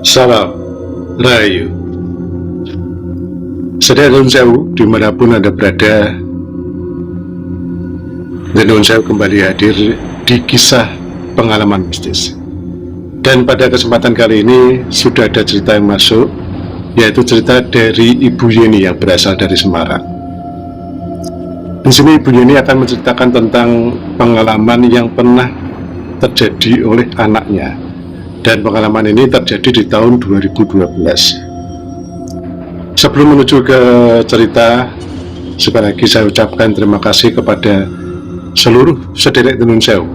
Salam Rahayu. Sedaya Nuwun Sewu dimanapun Anda berada, Nuwun Sewu kembali hadir di kisah pengalaman mistis. Dan pada kesempatan kali ini sudah ada cerita yang masuk, yaitu cerita dari Ibu Yeni yang berasal dari Semarang. Di sini Ibu Yeni akan menceritakan tentang pengalaman yang pernah terjadi oleh anaknya. Dan pengalaman ini terjadi di tahun 2012. Sebelum menuju ke cerita, sekali lagi saya ucapkan terima kasih kepada seluruh sederek Nuwun Sewu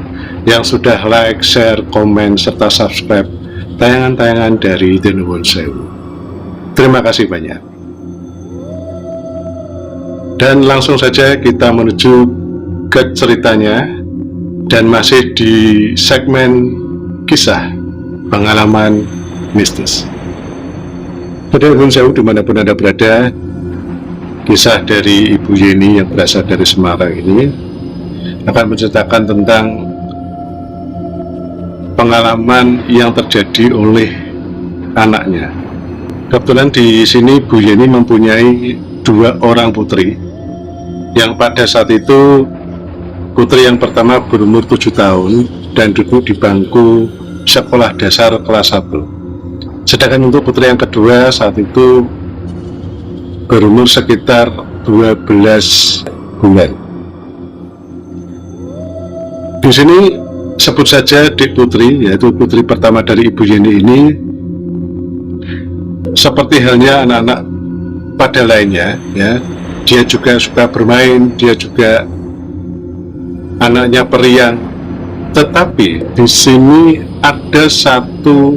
yang sudah like, share, komen, serta subscribe tayangan-tayangan dari Nuwun Sewu. Terima kasih banyak. Dan langsung saja kita menuju ke ceritanya, dan masih di segmen kisah pengalaman mistis. Pada Nuwun Sewu dimanapun Anda berada, kisah dari Ibu Yeni yang berasal dari Semarang ini akan menceritakan tentang pengalaman yang terjadi oleh anaknya. Kebetulan di sini Bu Yeni mempunyai 2 orang putri, yang pada saat itu putri yang pertama berumur 7 tahun dan duduk di bangku sekolah dasar kelas 1. Sedangkan untuk putri yang kedua saat itu berumur sekitar 12 bulan. Di sini sebut saja Dik Putri, yaitu putri pertama dari Ibu Yeni ini, seperti halnya anak-anak pada lainnya, ya, dia juga suka bermain, dia juga anaknya periang. Tetapi di sini ada satu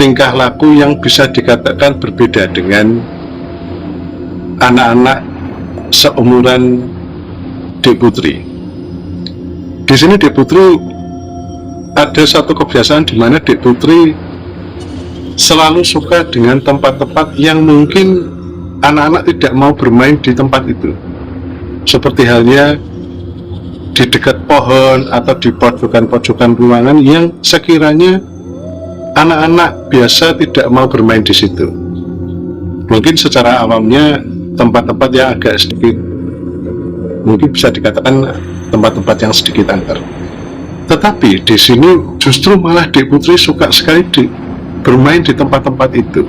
tingkah laku yang bisa dikatakan berbeda dengan anak-anak seumuran Dik Putri. Di sini Dik Putri ada satu kebiasaan di mana Dik Putri selalu suka dengan tempat-tempat yang mungkin anak-anak tidak mau bermain di tempat itu. Seperti halnya di dekat pohon atau di pojokan-pojokan ruangan yang sekiranya anak-anak biasa tidak mau bermain di situ. Mungkin secara awamnya tempat-tempat yang agak sedikit, mungkin bisa dikatakan tempat-tempat yang sedikit angker. Tetapi di sini justru malah Dik Putri suka sekali bermain di tempat-tempat itu.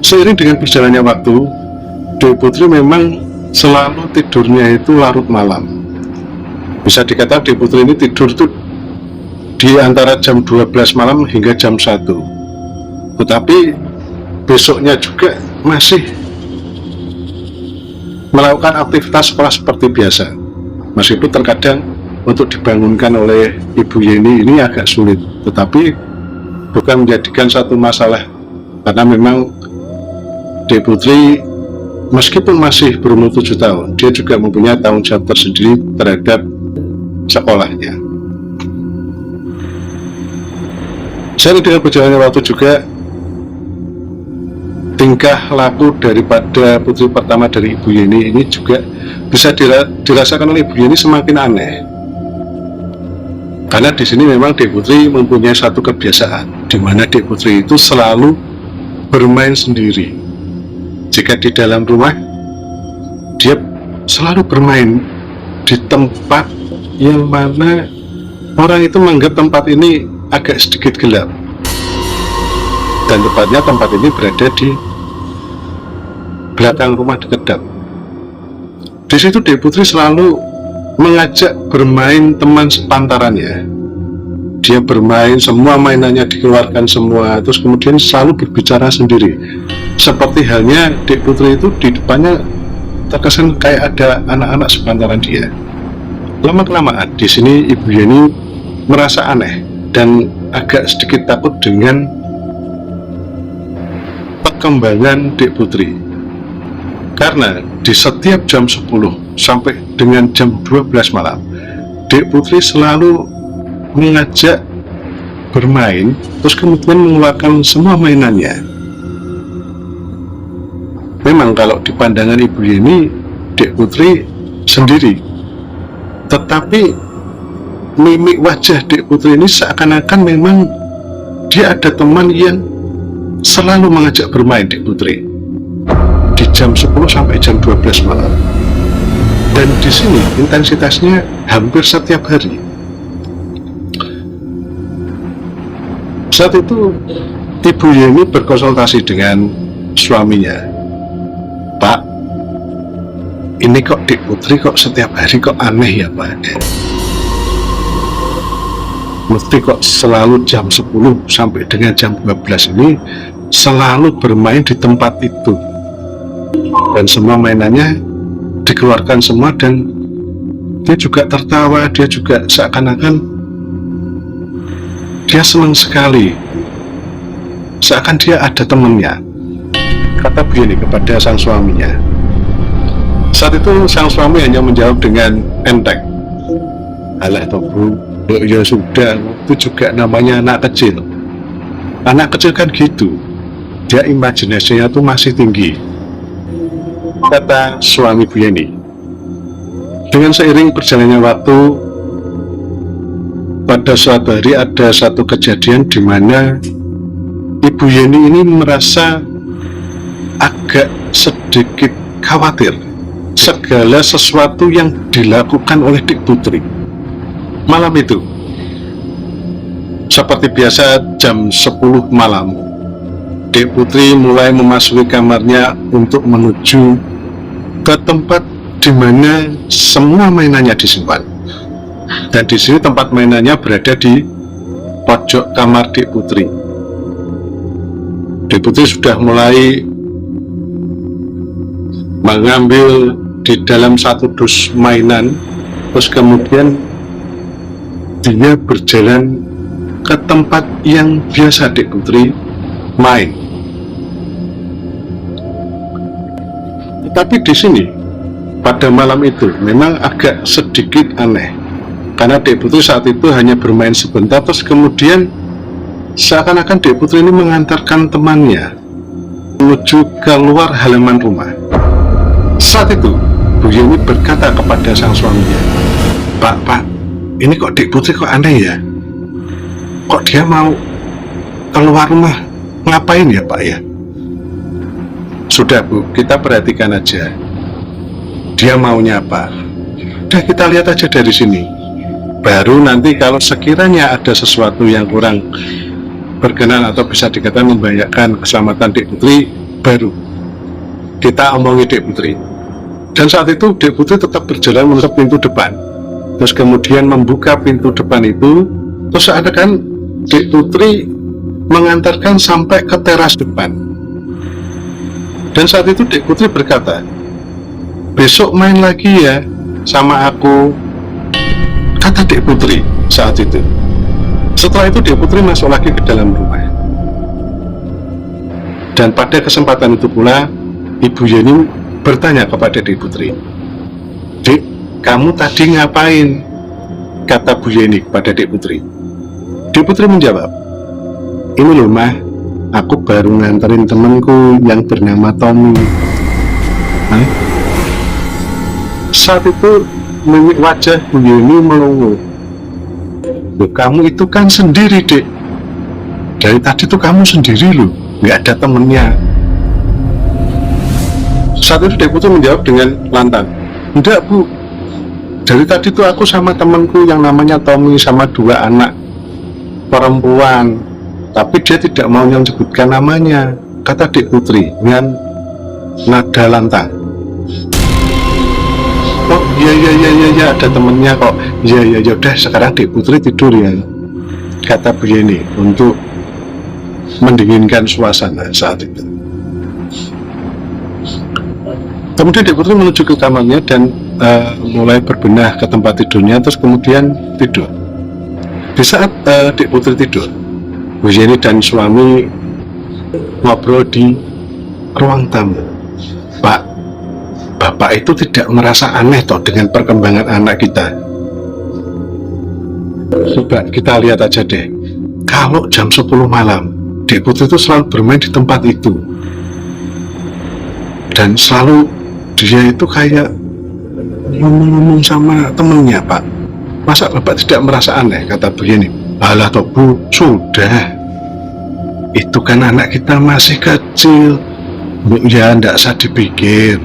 Seiring dengan berjalannya waktu, Dik Putri memang selalu tidurnya itu larut malam. Bisa dikatakan Dik Putri ini tidur tuh di antara jam 12 malam hingga jam 1. Tetapi besoknya juga masih melakukan aktivitas sekolah seperti biasa. Meskipun terkadang untuk dibangunkan oleh Ibu Yeni ini agak sulit, tetapi bukan menjadikan satu masalah, karena memang Dik Putri meskipun masih berumur 7 tahun, dia juga mempunyai tanggung jawab tersendiri terhadap sekolahnya. Seiring dengan berjalannya waktu juga, tingkah laku daripada putri pertama dari Ibu Yeni ini juga bisa dirasakan oleh Ibu Yeni semakin aneh. Karena di sini memang Dik Putri mempunyai satu kebiasaan, di mana Dik Putri itu selalu bermain sendiri. Jika di dalam rumah, dia selalu bermain di tempat yang mana orang itu menganggap tempat ini agak sedikit gelap. Dan tepatnya tempat ini berada di belakang rumah dekat. Di situ Dik Putri selalu mengajak bermain teman sepantarannya. Dia bermain, semua mainannya dikeluarkan semua, terus kemudian selalu berbicara sendiri. Seperti halnya Dik Putri itu di depannya terkesan kayak ada anak-anak sepantaran dia. Lama-kelamaan di sini Ibu Yeni merasa aneh dan agak sedikit takut dengan perkembangan Dik Putri. Karena di setiap jam 10 sampai dengan jam 12 malam, Dik Putri selalu mengajak bermain, terus kemudian mengeluarkan semua mainannya. Memang kalau di pandangan Ibu Yeni, Dek Putri sendiri, tetapi mimik wajah Dek Putri ini seakan-akan memang dia ada teman yang selalu mengajak bermain Dek Putri di jam 10 sampai jam 12 malam. Dan di sini intensitasnya hampir setiap hari. Saat itu Ibu Yeni berkonsultasi dengan suaminya. Pak, ini kok Dek Putri kok setiap hari kok aneh ya Pak? Mesti kok selalu jam 10 sampai dengan jam 12 ini selalu bermain di tempat itu. Dan semua mainannya dikeluarkan semua, dan dia juga tertawa, dia juga seakan-akan dia senang sekali, seakan dia ada temannya, kata Bu Yeni kepada sang suaminya. Saat itu sang suami hanya menjawab dengan enteng, alah toh Bu, ya sudah, itu juga namanya anak kecil. Anak kecil kan gitu, dia imajinasinya tuh masih tinggi, kata suami Bu Yeni. Dengan seiring berjalannya waktu, pada suatu hari ada satu kejadian di mana Ibu Yeni ini merasa agak sedikit khawatir segala sesuatu yang dilakukan oleh Dek Putri. Malam itu, seperti biasa jam 10 malam, Dek Putri mulai memasuki kamarnya untuk menuju ke tempat di mana semua mainannya disimpan. Dan di sini tempat mainannya berada di pojok kamar Dek Putri. Dek Putri sudah mulai mengambil di dalam satu dus mainan, terus kemudian dia berjalan ke tempat yang biasa Dek Putri main. Tetapi di sini pada malam itu memang agak sedikit aneh, karena Dek Putri saat itu hanya bermain sebentar, terus kemudian seakan-akan Dek Putri ini mengantarkan temannya menuju keluar halaman rumah. Saat itu Bu Yeni berkata kepada sang suaminya, Pak, ini kok Dek Putri kok aneh ya? Kok dia mau keluar rumah? Ngapain ya Pak ya? Sudah Bu, kita perhatikan aja dia maunya apa. Udah, kita lihat aja dari sini. Baru nanti kalau sekiranya ada sesuatu yang kurang berkenan atau bisa dikatakan membahayakan keselamatan Dek Putri, baru kita omongi Dek Putri. Dan saat itu Dek Putri tetap berjalan menuju pintu depan, terus kemudian membuka pintu depan itu, terus seakan Dek Putri mengantarkan sampai ke teras depan. Dan saat itu Dek Putri berkata, besok main lagi ya sama aku, kata Dek Putri saat itu. Setelah itu Dek Putri masuk lagi ke dalam rumah. Dan pada kesempatan itu pula Ibu Yeni bertanya kepada Dek Putri, Dek, kamu tadi ngapain? Kata Bu Yeni kepada Dek Putri. Dek Putri menjawab, ini loh Mah, aku baru nganterin temanku yang bernama Tommy. Saat itu mimik wajah Bu Yeni melongo. Loh, kamu itu kan sendiri Dek, dari tadi tuh kamu sendiri loh, nggak ada temennya. Saat itu Dek Putri menjawab dengan lantang, enggak Bu, dari tadi tuh aku sama temanku yang namanya Tommy sama 2 anak perempuan, tapi dia tidak mau menyebutkan namanya, kata Dek Putri dengan nada lantang. Oh iya ada temennya kok. Iya udah, sekarang Dek Putri tidur ya, kata Bu Yeni untuk mendinginkan suasana saat itu. Kemudian Dek Putri menuju ke kamarnya dan mulai berbenah ke tempat tidurnya, terus kemudian tidur. Di saat Dek Putri tidur, Bu Yeni dan suami ngobrol di ruang tamu. Pak, Bapak itu tidak merasa aneh toh dengan perkembangan anak kita? Coba kita lihat aja deh, kalau jam 10 malam Dek Putri itu selalu bermain di tempat itu, dan selalu dia itu kayak ngomong-ngomong sama temennya. Pak, masa Bapak tidak merasa aneh? Kata begini, alah toh Bu, sudah, itu kan anak kita masih kecil, ya ndak usah dipikir.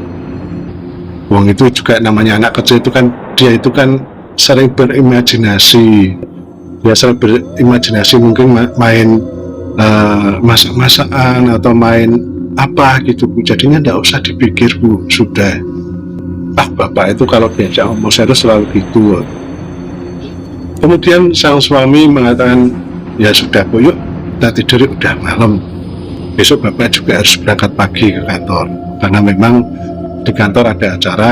Wong itu juga namanya anak kecil, itu kan dia itu kan sering berimajinasi, dia sering berimajinasi, mungkin main masak-masakan atau main apa gitu Bu, jadinya ndak usah dipikir Bu, sudah. Bapak itu kalau diajak ngomong serius selalu gitu. Kemudian sang suami mengatakan, ya sudah Bu, yuk kita tidur, udah malam, besok Bapak juga harus berangkat pagi ke kantor, karena memang di kantor ada acara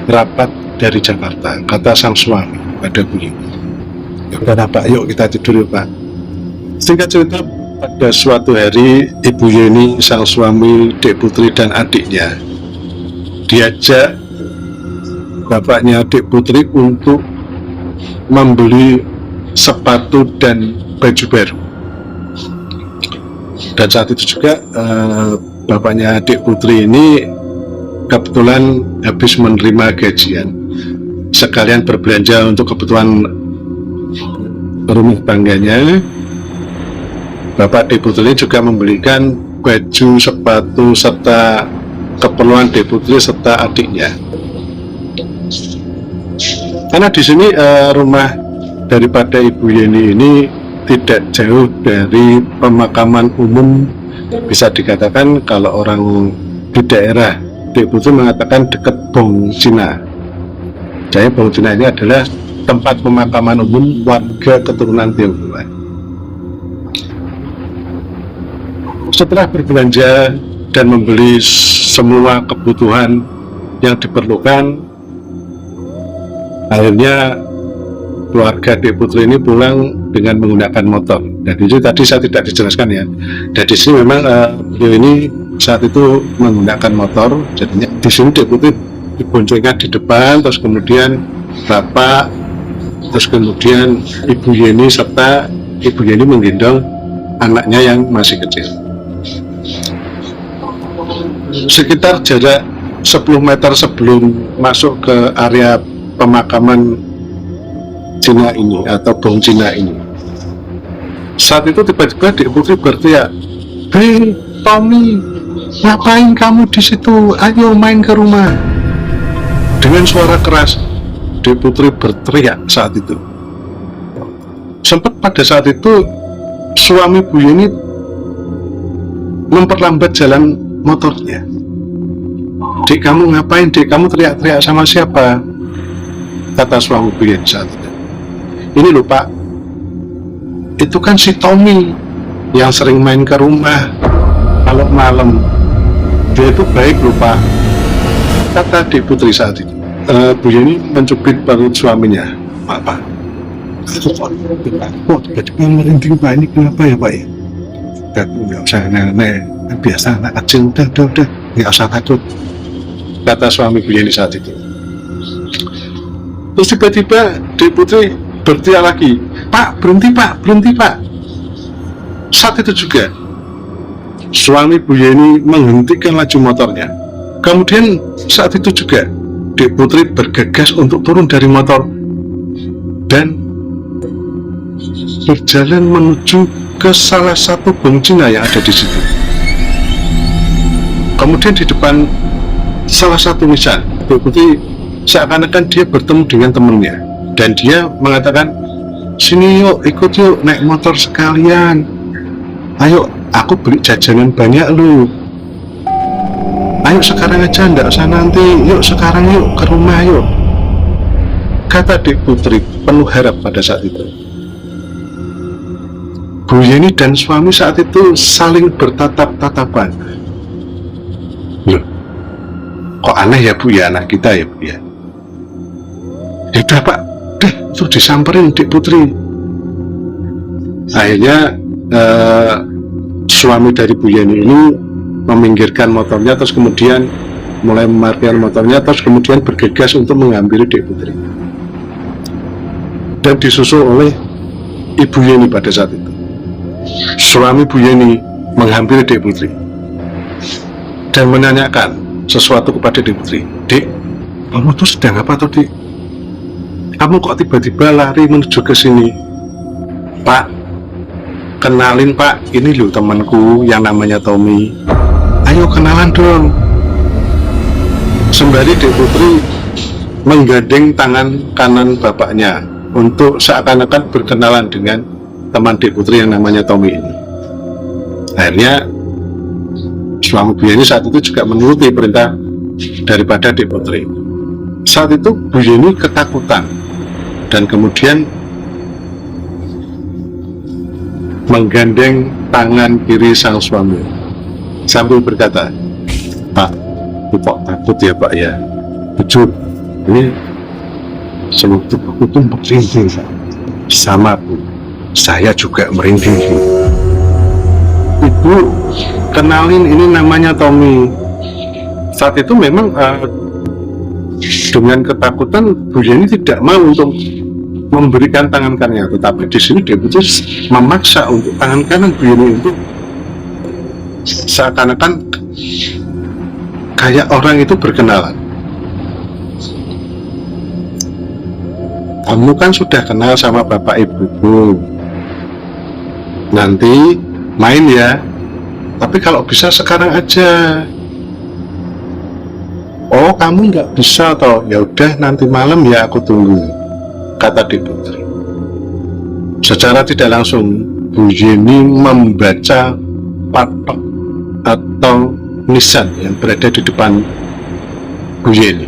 rapat dari Jakarta. Kata sang suami pada Bu Yeni, ya udah Pak, yuk kita tidur yuk Pak. Singkat cerita, pada suatu hari Ibu Yeni, sang suami, Dek Putri dan adiknya diajak bapaknya Dek Putri untuk membeli sepatu dan baju baru. Dan saat itu juga bapaknya Dek Putri ini kebetulan habis menerima gajian, sekalian berbelanja untuk kebutuhan rumah tangganya. Bapak Dek Putri juga membelikan baju, sepatu, serta keperluan Dek Putri serta adiknya. Karena di sini rumah daripada Ibu Yeni ini tidak jauh dari pemakaman umum, bisa dikatakan kalau orang di daerah Dek Putri mengatakan dekat Bong Cina. Jadi Bong Cina ini adalah tempat pemakaman umum warga keturunan Tionghoa. Setelah berbelanja dan membeli semua kebutuhan yang diperlukan, akhirnya keluarga Dek Putri ini pulang dengan menggunakan motor. Dan itu tadi saya tidak dijelaskan ya. Dan di sini memang beliau ini saat itu menggunakan motor. Jadinya di sini Dek Putri diboncengkan di depan, terus kemudian bapak, terus kemudian Ibu Yeni, serta Ibu Yeni menggendong anaknya yang masih kecil. Sekitar jarak 10 meter sebelum masuk ke area pemakaman Cina ini atau Bong Cina ini, saat itu tiba-tiba Dek Putri berteriak, "Hei Tommy, ngapain kamu di situ? Ayo main ke rumah." Dengan suara keras Dek Putri berteriak saat itu. Sempat pada saat itu suami Bu Yeni memperlambat jalan motornya. "Dek, kamu ngapain Dek? Kamu teriak-teriak sama siapa?" Kata suami Bu Yeni saat itu. "Ini lho Pak, itu kan si Tommy yang sering main ke rumah kalau malam. Dia itu baik lho Pak," kata Dek Putri saat itu. Bu Yeni mencubit perut suaminya. "Pak, kok tiba-tiba merinding Pak, ini kenapa ya Pak ya?" "Nggak usah nenek, biasa anak kecil, udah, nggak usah takut," kata suami Bu Yeni saat itu. Terus tiba-tiba Dek Putri berteriak lagi, "Pak, berhenti Pak, berhenti Pak." Saat itu juga suami Bu Yeni menghentikan laju motornya. Kemudian saat itu juga Dek Putri bergegas untuk turun dari motor dan berjalan menuju ke salah satu Bong Cina yang ada di situ. Kemudian di depan salah satu nisan, Dek Putri seakan-akan dia bertemu dengan temannya, dan dia mengatakan, "Sini yuk, ikut yuk, naik motor sekalian. Ayo, aku beli jajanan banyak lu. Ayo sekarang aja, ndak usah nanti. Yuk sekarang, yuk ke rumah yuk," kata Dek Putri penuh harap pada saat itu. Bu Yeni dan suami saat itu saling bertatap-tatapan. "Loh, kok aneh ya Bu ya, anak kita ya Bu ya?" "Ya udah Pak, itu disamperin Dek Putri." Akhirnya suami dari Bu Yeni ini meminggirkan motornya, terus kemudian mulai memarkir motornya, terus kemudian bergegas untuk mengambil Dek Putri, dan disusul oleh Ibu Yeni pada saat itu. Suami Bu Yeni menghampiri Dek Putri dan menanyakan sesuatu kepada Dek Putri. Dek, kamu tuh sedang apa tuh, Dek? Kamu kok tiba-tiba lari menuju ke sini? Pak, kenalin Pak, ini loh temanku yang namanya Tommy. Ayo kenalan dong. Sembari Dek Putri menggandeng tangan kanan bapaknya untuk seakan-akan berkenalan dengan teman Dek Putri yang namanya Tommy ini. Akhirnya suami Bu Yeni saat itu juga menuruti perintah daripada Dek Putri. Saat itu Bu Yeni ketakutan dan kemudian menggandeng tangan kiri sang suami sambil berkata, Pak, kok takut ya Pak ya? Jujur, ini seluruh tubuhku tuh merinding sama Bu. Saya juga merinding. Ibu, kenalin ini namanya Tommy. Saat itu memang dengan ketakutan Bu Yeni tidak mau untuk memberikan tangan kanannya, tetapi di sini Dek Putri memaksa untuk tangan kanan Bu Yeni untuk seakan-akan kayak orang itu berkenalan. Kamu kan sudah kenal sama bapak ibuku, nanti main ya, tapi kalau bisa sekarang aja. Oh, kamu nggak bisa toh? Ya udah, nanti malam ya aku tunggu, kata Dek Putri. Secara tidak langsung Bu Yeni membaca patok atau nisan yang berada di depan Bu Yeni.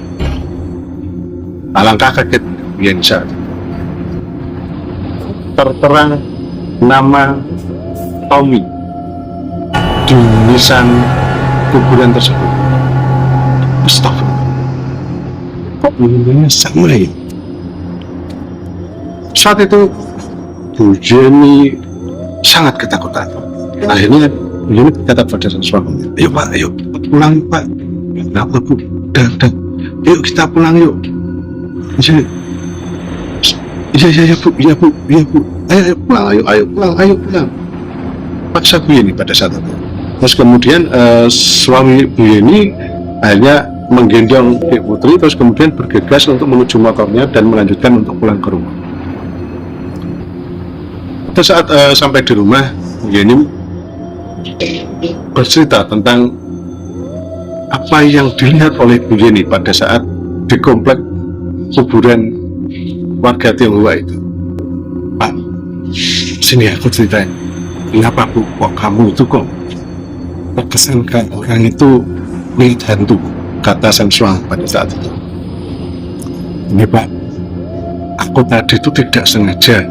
Alangkah kaget Bu Yeni saat itu. Tertera nama Tommy di nisan kuburan tersebut. Astagfirullah, kok ini sama ya? Saat itu Bu Yeni sangat ketakutan. Akhirnya Bu Yeni berkata pada suaminya, ayo Pak, ayo pulang Pak. Kenapa Bu? Udah, yuk kita pulang yuk. Iya Bu, ayo pulang, ayo pulang. Paksa Bu Yeni pada saat itu. Terus kemudian suami Bu Yeni akhirnya menggendong Dek Putri, terus kemudian bergegas untuk menuju motornya dan melanjutkan untuk pulang ke rumah. Pada saat sampai di rumah, Bu Yeni bercerita tentang apa yang dilihat oleh Bu Yeni pada saat di komplek kuburan warga Tionghoa itu. Pak, sini aku ceritain. Kenapa Bu, kok kamu itu kok terkesan kayak orang itu milik hantu, kata sang suami pada saat itu. Ini Pak, aku tadi itu tidak sengaja.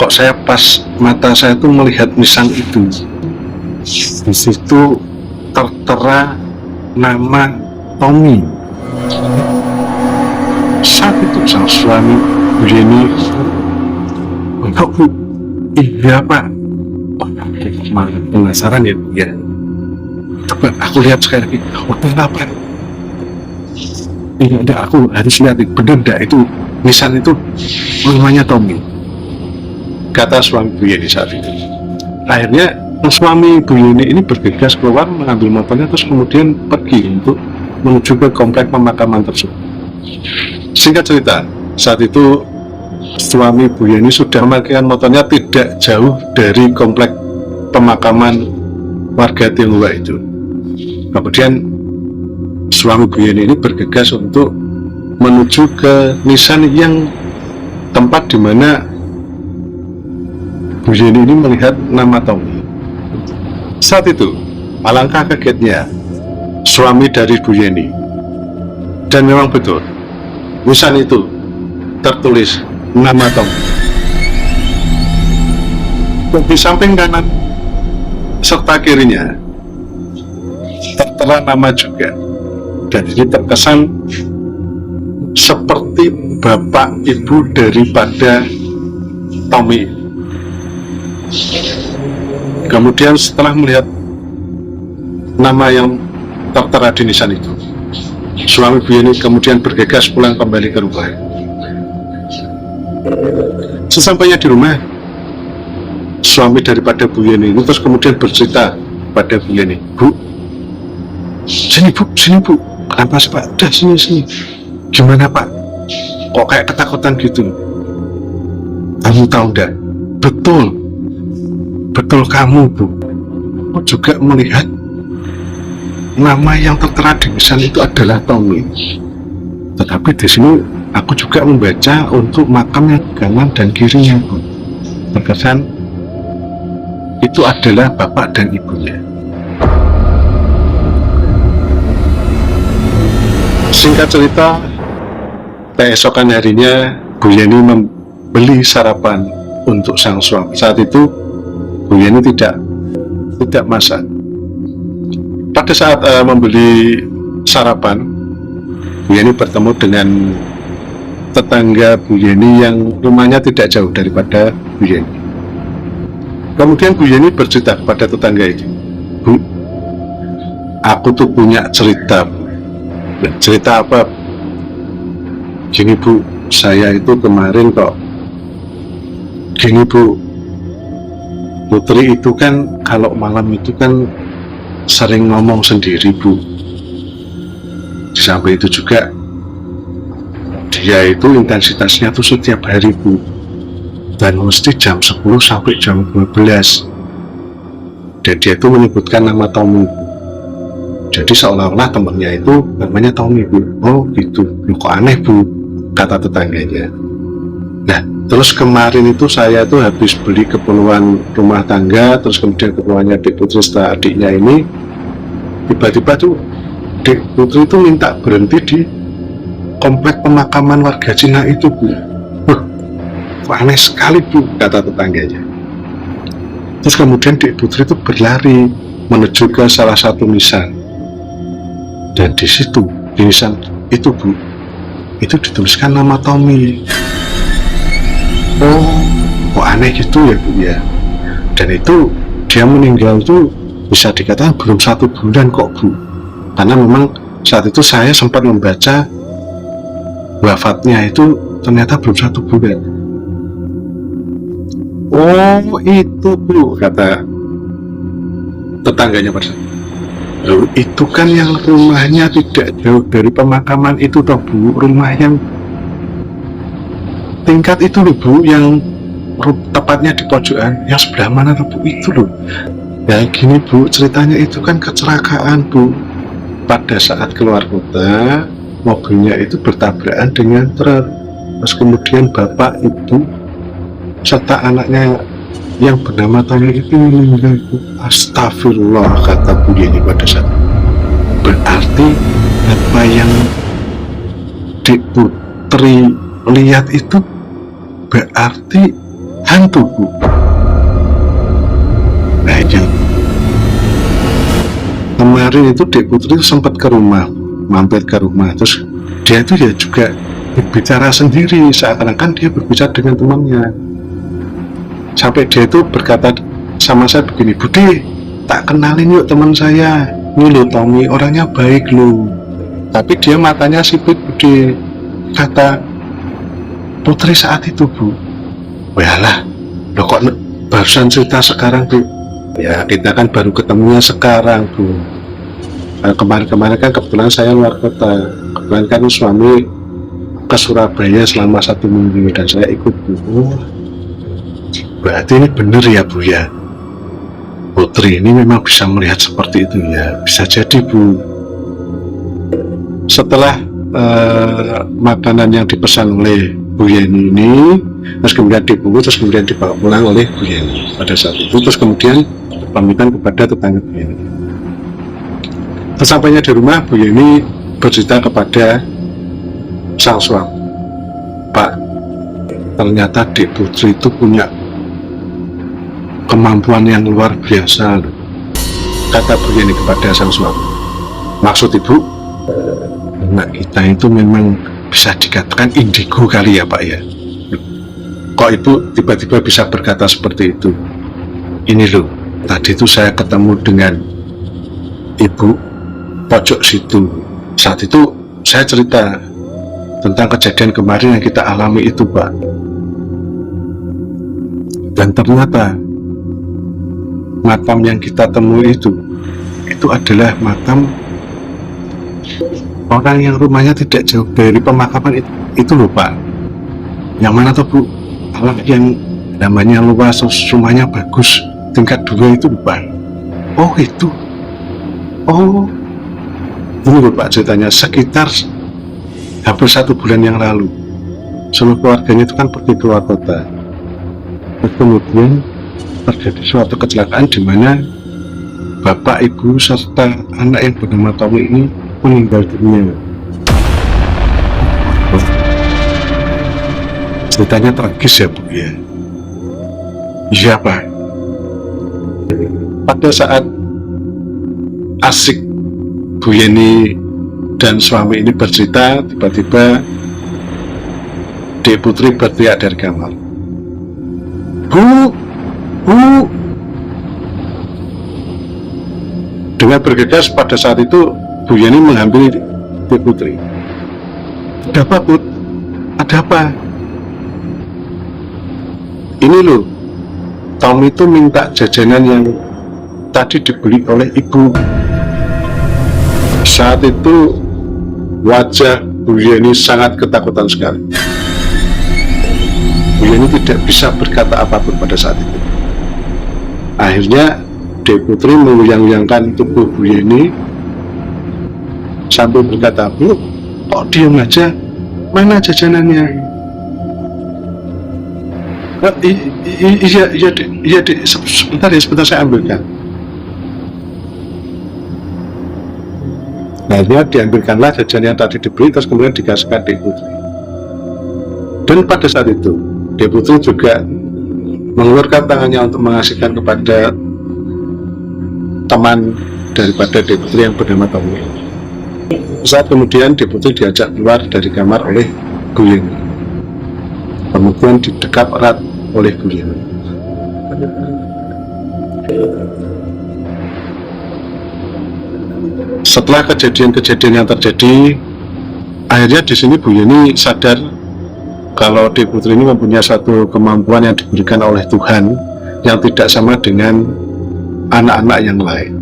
Kok saya pas mata saya tuh melihat nisan itu. Di situ tertera nama Tommy. Saat itu sang suami Bu Yeni, enggak Bu, iya Pak. Oh, penasaran ya Bu ya. Coba aku lihat sekali lagi. Oh, kenapa? Iya, ada, aku harus lihat. Bener enggak itu nisan itu namanya Tommy, kata suami Bu Yeni saat itu. Akhirnya suami Bu Yeni ini bergegas keluar mengambil motornya, terus kemudian pergi untuk menuju ke komplek pemakaman tersebut. Singkat cerita, saat itu suami Bu Yeni sudah memarkirkan motornya tidak jauh dari komplek pemakaman warga Tionghoa itu. Kemudian suami Bu Yeni ini bergegas untuk menuju ke nisan yang tempat di mana Bu Yeni ini melihat nama Tommy. Saat itu, alangkah kagetnya suami dari Bu Yeni. Dan memang betul, nisan itu tertulis nama Tommy. Di samping kanan serta kirinya tertera nama juga, dan ini terkesan seperti bapak ibu daripada Tommy. Kemudian setelah melihat nama yang tertera di nisan itu, suami Bu Yeni kemudian bergegas pulang kembali ke rumah. Sesampainya di rumah, suami daripada Bu Yeni ini terus kemudian bercerita pada Bu Yeni, Bu, sini Bu, kenapa sih Pak? Udah sini. Gimana Pak? Kok kayak ketakutan gitu? Kamu tahu enggak? Betul kamu Bu. Aku juga melihat nama yang tertera di nisan itu adalah Tommy. Tetapi di sini aku juga membaca untuk makam yang kanan dan kirinya Bu. Terkesan itu adalah bapak dan ibunya. Singkat cerita, keesokan harinya Bu Yeni membeli sarapan untuk sang suami. Saat itu Bu Yeni tidak masak. Pada saat membeli sarapan, Bu Yeni bertemu dengan tetangga Bu Yeni yang rumahnya tidak jauh daripada Bu Yeni. Kemudian Bu Yeni bercerita kepada tetangga itu, Bu, aku tuh punya cerita Bu. Cerita apa? Gini Bu, saya itu kemarin kok gini Bu, Putri itu kan kalau malam itu kan sering ngomong sendiri Bu. Di samping itu juga dia itu intensitasnya tuh setiap hari Bu, dan mesti jam 10 sampai jam 12, dan dia itu menyebutkan nama Tommy Bu. Jadi seolah-olah temannya itu namanya Tommy Bu. Oh gitu, kok aneh Bu, kata tetangganya. Nah terus kemarin itu saya tuh habis beli keperluan rumah tangga, terus kemudian keperluannya Dek Putri setelah adiknya ini, tiba-tiba tuh Dek Putri itu minta berhenti di komplek pemakaman warga Cina itu Bu. Kok aneh sekali Bu, kata tetangganya. Terus kemudian Dek Putri itu berlari menuju ke salah satu nisan, dan di situ di nisan itu Bu, itu dituliskan nama Tommy. Oh, kok aneh gitu ya Bu ya. Dan itu dia meninggal tuh bisa dikatakan belum 1 bulan kok Bu, karena memang saat itu saya sempat membaca wafatnya itu ternyata belum 1 bulan. Oh itu Bu, kata tetangganya pada. Loh, itu kan yang rumahnya tidak jauh dari pemakaman itu toh Bu, rumah yang tingkat itu loh Bu, yang tepatnya di pojokan, yang sebelah mana tuh Bu, itu loh. Ya gini Bu, ceritanya itu kan kecelakaan Bu. Pada saat keluar kota, mobilnya itu bertabrakan dengan truk. Terus kemudian bapak, ibu, serta anaknya yang bernama Tommy itu meninggal Bu. Astagfirullah, kata Bu Yeni pada saat. Berarti apa yang Dek Putri lihat itu berarti hantu Bu. Nah yang kemarin itu Dek Putri sempat ke rumah, mampir ke rumah, terus dia itu ya juga berbicara sendiri, seakan-akan dia berbicara dengan temannya. Sampai dia itu berkata sama saya begini, Budi, tak kenalin yuk teman saya, ini loh Tommy, orangnya baik loh, tapi dia matanya sipit Budi, kata Putri saat itu Bu. Walah, loh kok barusan cerita sekarang Bu? Ya kita kan baru ketemunya sekarang Bu. Kemarin-kemarin kan kebetulan saya luar kota, kebetulan kan suami ke Surabaya selama 1 minggu dan saya ikut Bu. Oh, berarti ini bener ya Bu ya, Putri ini memang bisa melihat seperti itu ya. Bisa jadi Bu. Setelah makanan yang dipesan oleh Bu Yeni ini, terus kemudian dibungkus, terus kemudian dibawa pulang oleh Bu Yeni pada saat itu, terus kemudian pamitan kepada tetangga Bu Yeni. Sesampainya di rumah, Bu Yeni bercerita kepada sang suami, Pak, ternyata Dek Putri itu punya kemampuan yang luar biasa, kata Bu Yeni kepada sang suami. Maksud Ibu, anak kita itu memang bisa dikatakan indigo kali ya Pak ya. Kok Ibu tiba-tiba bisa berkata seperti itu? Ini loh, tadi itu saya ketemu dengan Ibu pojok situ. Saat itu saya cerita tentang kejadian kemarin yang kita alami itu Pak. Dan ternyata makam yang kita temui itu adalah makam orang yang rumahnya tidak jauh dari pemakaman itu loh Pak. Yang mana tuh Bu? Allah yang namanya luas, rumahnya bagus, tingkat 2 itu lupa. Oh itu. Oh ini loh Pak ceritanya, sekitar hampir 1 bulan yang lalu seluruh keluarganya itu kan pergi keluar kota. Terus kemudian terjadi suatu kecelakaan di mana bapak, ibu, serta anak yang bernama Tommy ini meninggal dunia. Ceritanya tragis ya Bu ya. Iya Pak. Pada saat asik Bu Yeni dan suami ini bercerita, tiba-tiba Dek Putri berteriak dari kamar, Bu, Bu. Dengan bergegas pada saat itu Bu Yeni menghampiri Dek Putri. Ada apa Put? Ada apa? Ini loh, Tom itu minta jajanan yang tadi dibeli oleh ibu. Saat itu wajah Bu Yeni sangat ketakutan sekali. Bu Yeni tidak bisa berkata apapun pada saat itu. Akhirnya Dek Putri mengoyang-oyangkan tubuh Bu Yeni sambil berkata, Bu, kok diam aja? Mana jajanannya? Iya Dek, sebentar saya ambilkan. Nah, dia diambilkanlah jajan yang tadi dibeli, terus kemudian dikasihkan Dek Putri. Dan pada saat itu Dek Putri juga mengeluarkan tangannya untuk mengasihkan kepada teman daripada Dek Putri yang bernama Tommy. Saat kemudian Dek Putri diajak keluar dari kamar oleh Bu Yeni, kemudian didekap erat oleh Bu Yeni. Setelah kejadian-kejadian yang terjadi, akhirnya di sini Bu Yeni sadar kalau Dek Putri ini mempunyai satu kemampuan yang diberikan oleh Tuhan yang tidak sama dengan anak-anak yang lain.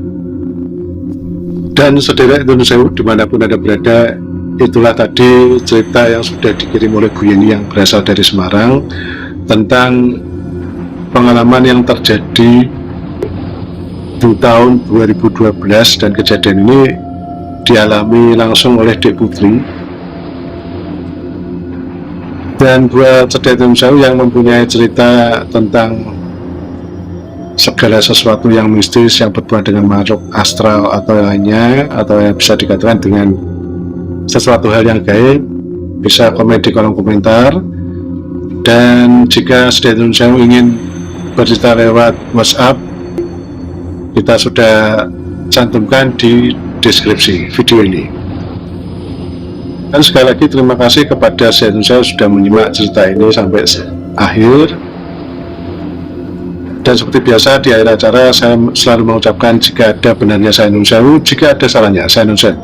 Dan saudara Indonesia dimanapun Anda berada, itulah tadi cerita yang sudah dikirim oleh Bu Yeni yang berasal dari Semarang tentang pengalaman yang terjadi di tahun 2012, dan kejadian ini dialami langsung oleh Dek Putri. Dan buat saudara Indonesia yang mempunyai cerita tentang segala sesuatu yang mistis yang berhubungan dengan makhluk astral atau lainnya, atau yang bisa dikatakan dengan sesuatu hal yang gaib, bisa komen di kolom komentar. Dan jika saudara Indonesia ingin bercerita lewat WhatsApp, kita sudah cantumkan di deskripsi video ini. Dan sekali lagi terima kasih kepada saudara Indonesia sudah menyimak cerita ini sampai akhir. Dan seperti biasa di akhir acara saya selalu mengucapkan jika ada benarnya saya Nun Sewu, jika ada salahnya saya Nun Sewu.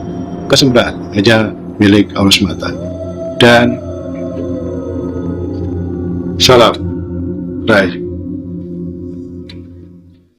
Kesempurnaan hanya milik Allah semata. Dan salam Rai.